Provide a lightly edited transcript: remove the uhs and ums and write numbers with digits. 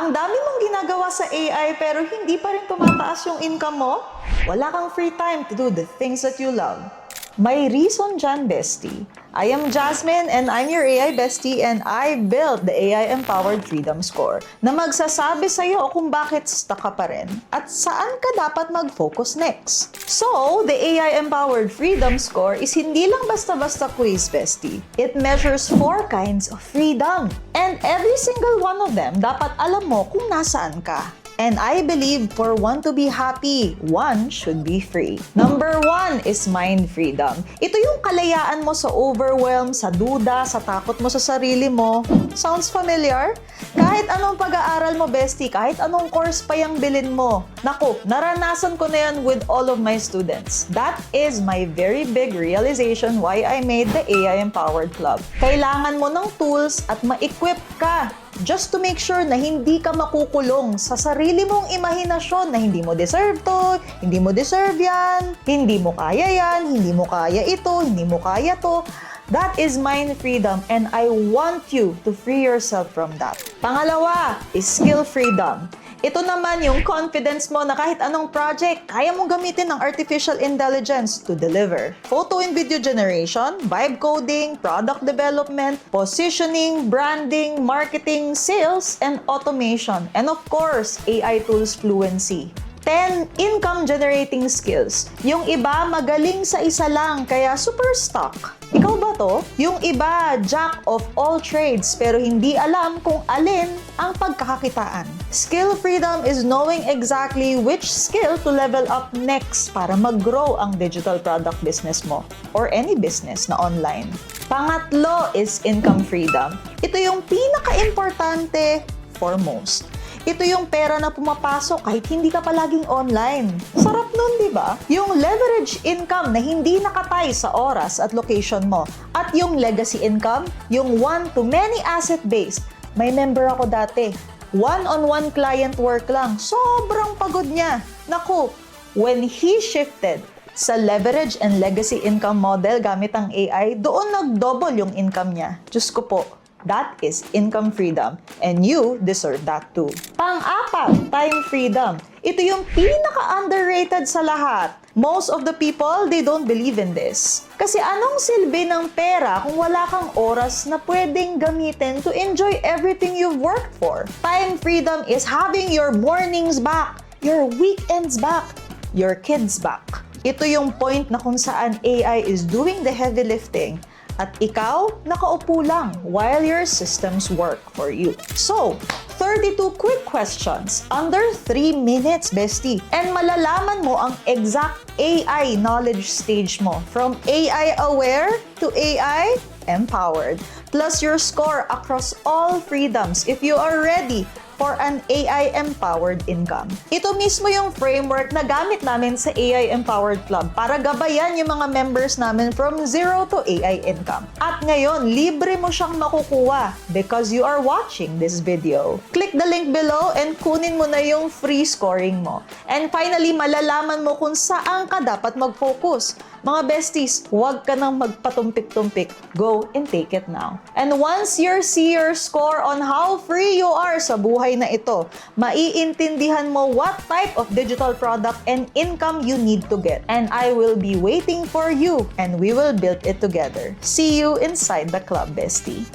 Ang dami mong ginagawa sa AI pero hindi pa rin tumataas yung income mo? Wala kang free time to do the things that you love. May reason dyan, bestie. I am Jasmine and I'm your AI bestie and I built the AI-empowered Freedom Score na magsasabi sa'yo kung bakit stuck ka pa rin at saan ka dapat mag-focus next. So, the AI-empowered Freedom Score is hindi lang basta-basta quiz, bestie. It measures 4 kinds of freedom. And every single one of them, dapat alam mo kung nasaan ka. And I believe for one to be happy, one should be free. Number 1 is mind freedom. Ito yung kalayaan mo sa overwhelm, sa duda, sa takot mo sa sarili mo. Sounds familiar? Kahit anong pag-aaral mo, bestie, kahit anong course pa yung bilin mo. Naku, naranasan ko na yan with all of my students. That is my very big realization why I made the AI Empowered Club. Kailangan mo ng tools at ma-equip ka just to make sure na hindi ka makukulong sa sarili mong imahinasyon na hindi mo deserve to, hindi mo deserve yan, hindi mo kaya yan, hindi mo kaya ito, hindi mo kaya to. That is mind freedom and I want you to free yourself from that. Pangalawa is skill freedom. Ito naman yung confidence mo na kahit anong project, kaya mong gamitin ng artificial intelligence to deliver. Photo and video generation, vibe coding, product development, positioning, branding, marketing, sales, and automation. And of course, AI tools fluency. 10 income-generating skills. Yung iba magaling sa isa lang, kaya super stuck. Ikaw ba to? Yung iba, jack of all trades, pero hindi alam kung alin ang pagkakakitaan. Skill freedom is knowing exactly which skill to level up next para mag-grow ang digital product business mo or any business na online. Pangatlo is income freedom. Ito yung pinaka-importante foremost. Ito yung pera na pumapasok kahit hindi ka palaging online. Sarap nun, di ba? Yung leverage income na hindi nakatay sa oras at location mo. At yung legacy income, yung one-to-many asset base. May member ako dati. One-on-one client work lang. Sobrang pagod niya. Naku, when he shifted sa leverage and legacy income model gamit ang AI, doon nag-double yung income niya. Diyos ko po. That is income freedom. And you deserve that too. Pang-apat, time freedom. Ito yung pinaka-underrated sa lahat. Most of the people, they don't believe in this. Kasi anong silbi ng pera kung wala kang oras na pwedeng gamitin to enjoy everything you've worked for? Time freedom is having your mornings back, your weekends back, your kids back. Ito yung point na kung saan AI is doing the heavy lifting at ikaw, nakaupo lang while your systems work for you. So, 32 quick questions under 3 minutes, bestie. And malalaman mo ang exact AI knowledge stage mo from AI aware to AI empowered. Plus your score across all freedoms if you are ready for an AI-empowered income. Ito mismo yung framework na gamit namin sa AI-empowered club para gabayan yung mga members namin from zero to AI income. At ngayon, libre mo siyang makukuha because you are watching this video. Click the link below and kunin mo na yung free scoring mo. And finally, malalaman mo kung saan ka dapat mag-focus. Mga besties, huwag ka nang magpatumpik-tumpik. Go and take it now. And once you see your score on how free you are sa buhay na ito, maiintindihan mo what type of digital product and income you need to get. And I will be waiting for you and we will build it together. See you inside the club, bestie.